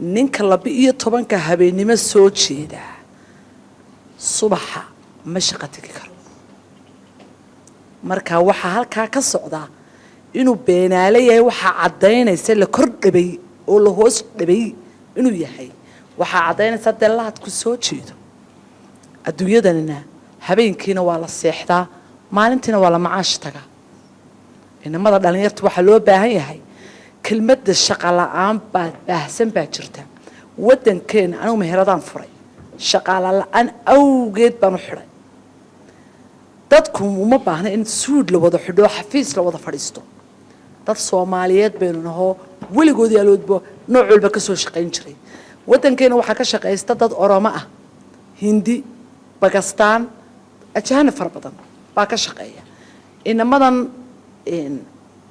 ninka laba iyo tobanka habeenimo soo jeeda subaxa ma shaqo tagi karo marka waxa halkaa ka socda inuu beenaale yahay waxa cadaynaysa la kor dhabay oo la hoos dhabay inuu yahay waxa cadaynaysa dalaad ku soo jeedo adduunyadana habeenkiina waa la seexdaa maalintiina waa la macaash taga inamada dhalinyarta waxa loo baahan yahay kelmadda shaqo la'aan baahsan baa jirta wadankeena anigu meheradaan furay shaqo la'aan awgeed baan u xiray dadku uma baahna in suud la wada xidho xafiis la wada fadhiisto dad Soomaaliyeed baynu naho weligood yaaloodbo nooc walba ka soo shaqeyn jiray wadankeena waxa ka shaqeysta dad Oromo ah Hindi Pakistan ajaan far badan baa ka shaqeeya inamadan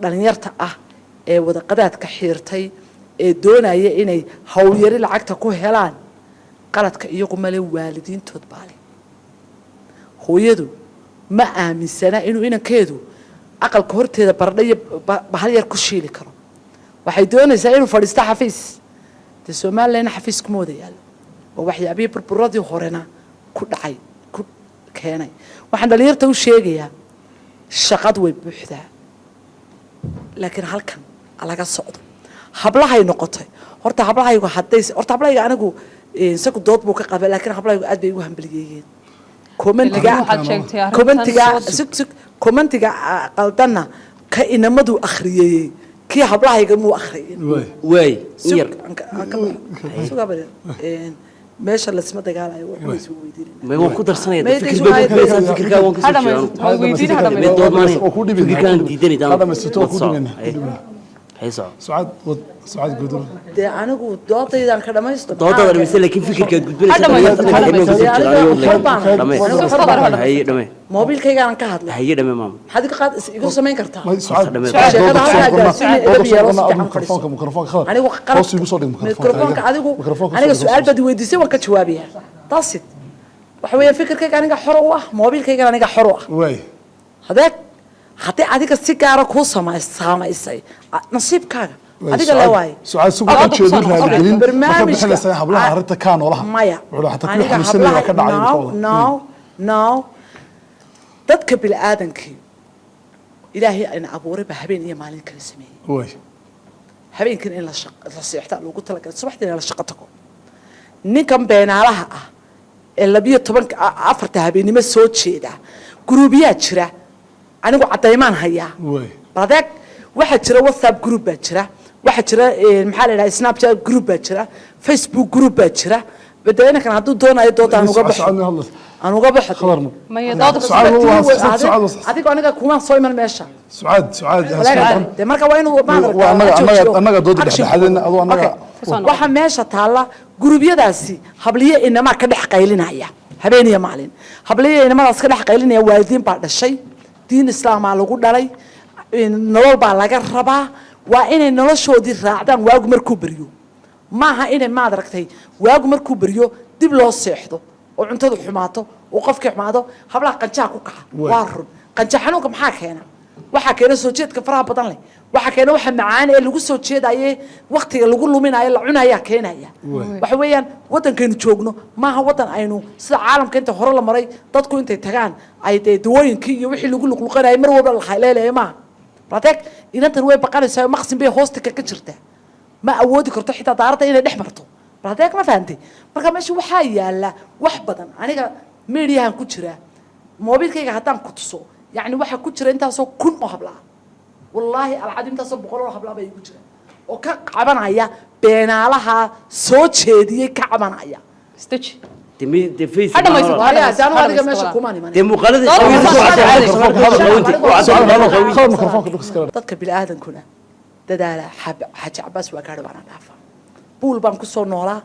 dhalinyarta ah ee wada qadaadka xiirtay ee doonaya inay hawlyari lacagta ku helaan qaladka iyagu male waalidiintood baale hooyadu ma aaminsana inuu inankeedu aqalka horteeda bardhay bahal yar ku shiili karo waxay doonaysaa inuu fadhiisto xafiis de Soomaaliland xafiis kuma wada yaalo oo waxyaabii burburadii horena ku dhacay ku keenay waxaan dhalinyarta u sheegayaa shaqad way buuxdaa laakiin halkan alaga socdo hablahay noqotay horta hablahaygu haday horta hablahayga anigu isagu dood buu ka qabay laakiin hablahaygu aad bay ugu hambaliyeen commentiga qaldana ka inamadu akhriyay kii hablahayga muu akhriyeen way meesha la isma dagaalayo wuxuu isoo weydiinay ma waan ku darsanay fikirka waan ka soo weydiinay dood maani fikirkan diidanay daan هيسا سعاد قدر ده أنا قلت دوتي إذا كده ما يستطيع دوتي أنا مثلا كيف فكر قدر هي دمه موبيل كي كان كهاد هي دمه مام هذا قاد يقول سمين كرتا سعاد ميكروفون خلاص أنا قصي بصدق ميكروفون أنا سؤال بدي وديسي وكتشوابيه تصد وحوي فكر كي كان حروة موبيل كي كان حروة وي هذاك حتى أديك السيجارة كوسا ما يساي نصيب كذا أديك لا واي سؤال سوق تشيدين هذا الجليل برنامج بحنا سيحب لها عرضة كان ولا مايا ولا حتى كل حد مسلم كذا عين ناو تذكر بالآدم كي إلهي أنا أبوري بحبين إيه مالين كل سمين وي حبين كن إلا شق الصيحة لو قلت لك الصبح دين إلا شقتكم نكم بين علىها اللي بيه طبعا عفرتها بيني ما صوت شيء ده جروبيات شرا أنا قو عطيمان هيا بعدك واحد شرا واتساب جروب بتشرا واحد شرا المحل اللي سناب شات جروب بتشرا فيسبوك جروب بتشرا بدأنا كان عدو دونا يدوت أنا قبح أنا قبح خبرنا ما يدوت سعاد هذيك أنا كمان صايم المشى سعاد ده مركب وينه أنا ضد حدنا أضو أنا واحد ماشى تعالى جروبية داسي حبلية إنما كده حقيلنا هيا هبيني يا معلم حبلية إنما أصلا حقيلنا يا والدين بعد الشيء دين الإسلام على قول علي نلول بالله ربع وإن نلشوا دي رعدان واقو مركوبريو معها إن ما دركتي واقو مركوبريو دب له الصحة وعنتظر حماته وقف كحماته حبلا قنشاك وكح وارد قنشحنوك محاك هنا وحكينا سوتشيت كفرها بطنلي وحكينا وح معاني اللي قصوا تشيد أيه وقت اللي قولوا من أيه العنا يا كينا يا وحويان وطن كانوا تشوجنو ما هو وطن عينو سد عالم كنت حر الله مري تدكو أنت تجان أي دوين كي وحي اللي يقولوا قلقنا يمر وبر الخيال يا ما بعدك إن أنت نوي بقى نسوي مقسم بيه هوستك كشرته ما أودك رتح حتى تعرض إلى نحمرته بعدك ما فهمتي مركب ماشي وحيا لا وحبطا أنا ميريا هنكشره موبيل كي هتان كتسو يعني واحد كشره أنت سو كن مهبلا والله العظيم أنت سو بقولوا هبلا بيكشره وكعبان عيا بين علىها صوت شديد كعبان عيا استش تمي تفيس هذا ما يسوى يا زانو هذا ماشي كوماني ماني تم مقالد dadka bilaadan dadaala xaj Abbas waa gaar baan dhaafa buul baan ku soo noolaa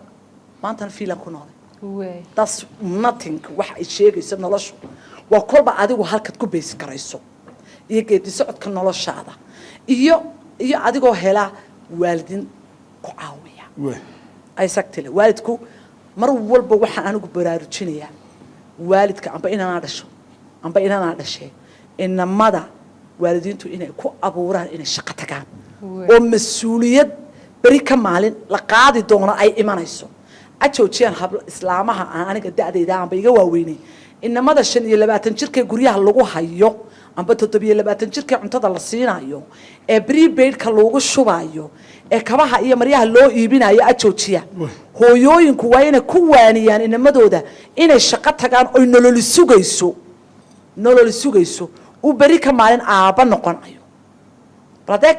maanta fiilan ku noolay that's nothing wax ay sheegayso noloshu waa kolba adigu halkad ku bees karayso iyo geedi socodka noloshaada iyo adigoo hela waalidin ku caawiya ay sagtile waalidku mar walba waxaan anigu baraarujinayaa waalidka amba inaan dhasho amba inaan dhashay inamada waalidiintu inay ku abuuraan inay shaqo tagaan oo mas'uuliyad beri ka maalin la qaadi doono ay imanayso ajoojiyaan habla islaamaha aan aniga da'dayda aanba iga waaweynay inamada 25 jirka guryaha lagu hayo amba 27 jirka cuntada la siinayo ee prepaid-ka loogu shubayo ee kabaha iyo maryaha loo iibinayo ajoojiya hooyooyinku waa inay ku waaniyaan inamadooda inay shaqo tagaan oo nolol sugayso u beri ka maalin aaba noqonayo badeeg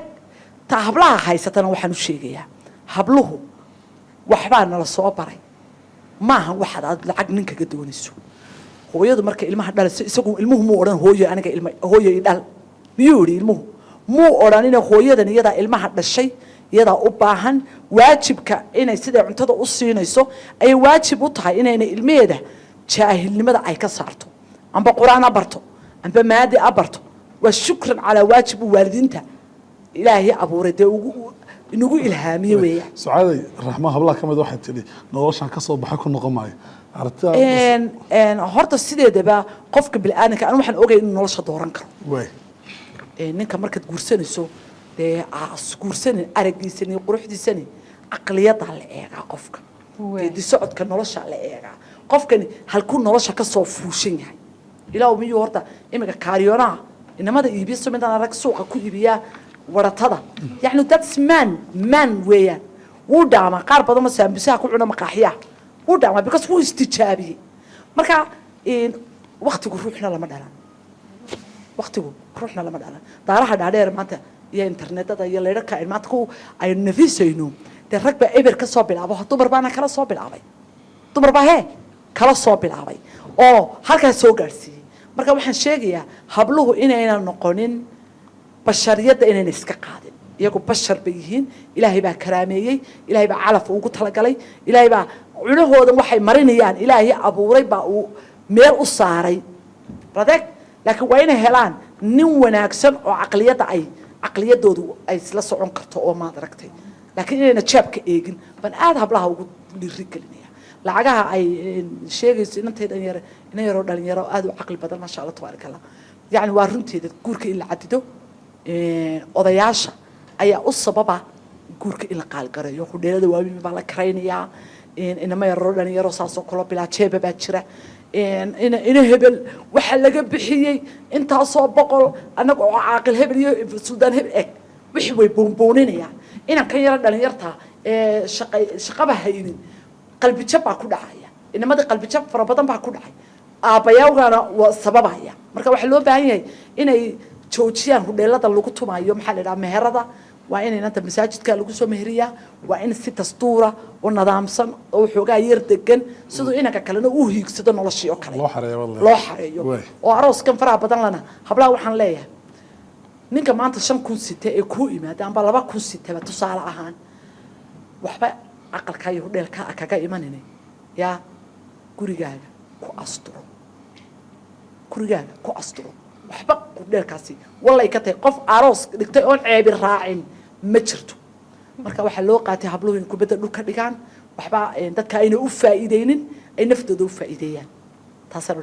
ta hablaha haysatana waxaan u sheegayaa habluhu waxbaa nala soo baray maaha waxaad lacag ninkaga doonayso hooyadu marka ilmaha dhalayso isagu ilmuhu muu oran hooyo aniga hooyo i dhal miyuu yiri ilmuhu muu oran in hooyadan iyada ilmaha dhashay iyada u baahan waajibka inay sida cuntada u siinayso ay waajib u tahay inay ilmeeda jaahilnimada ay ka saarto amba quraan barto amba maadi barto wa shukran ala waajib waalidinta ilaahi abuurade inugu ilhaamiye weeyaa su'aaday raxma hablaha kamid waxay tiri noloshan ka soo baxay ku noqon maayo horta sideedaba qofka bilaadanka aan waxaan ogahay in nolosha dooran karo way ninka markaad guursanayso guursanin aragiisani quruxdiisani aqliyada la eega qofka di socodka nolosha la eega qofkani halku nolosha ka soo fuushan yahay ilaa miyuu horta imiga kaariyona inamada iibiso midaan arag suuqa ku iibiya waratada yani that's man weeyaan wuu dhaama qaar badan ma saambisaha ku cuna maqaaxiya wuu dhaama because wuu istijaabiye marka waqtigu ruuxna lama dhalan daaraha dhaadheer maanta iyo internetada iyo leerka maanta ku ay nafisayno de ragba eber ka soo bilaabo dumar baana kala soo bilaabay oo halkaas soo gaarsiiyay marka waxaan sheegayaa habluhu inayna noqonin bashariyada inayna iska qaadin iyagu bashar bay yihiin ilaahay baa karaameeyay ilaahay baa calaf ugu talagalay ilaahay baa cunahooda waxay marinayaan ilaahay abuuray baa uu meel u saaray badeeg laakiin waa inay helaan nin wanaagsan oo aqliyadoodu ay isla socon karto oo maad aragtay laakiin inayna jaabka eegin ban aad hablaha ugu dhiri gelinaya lacagaha ay sheegayso inantaydan yaro dhalinyaro aad u caqli badan ma sha Allah tabaarakallah yani waa runteeda guurka in la cadido odayaasha ayaa u sababa guurka in la qaal gareeyo hudheelada waaweyn baa la karaynayaa inama yaro dhalinyaro saasoo kala bilaa jeeba baa jira ina hebel waxa laga bixiyay intaasoo boqol anaga oo caaqil hebel iyo suudaan hebel wixii way boonbooninayaan inaan kan yara dhalinyarta shaqaba haynin qalbi jab baa ku dhacaya inamada qalbi jab fara badan baa ku dhacay aabayawgana waa sababaya marka waxa loo baahan yahay inay joojiyaan hudheelada lagu tumayo maxaa la yiraahdaa meherada waa in inta masaajidka lagu soo meheriyaa waa in si dastuura oo nidaamsan oo xoogaa yar degan sidoo inaka kalena uu hiigsado noloshii oo kale loo xareeyo oo arooskan faraha badan lana hablaha waxaan leeyahay ninka maanta 5,000 sita ee ku imaada amba 2,000 sita tusaale ahaan waxba aqalka iyo hudheelka kaga imanine ya gurigaaga ku asturo waxba hudheelkaasi wallahi ka tahay qof aroos dhigtay oo ceebi raacin ma jirto marka waxa loo qaatay habluhu in kubada dhulka dhigaan waxba dadka ayna u faa'iideynin ay naftooda u faa'iideeyaan taasoo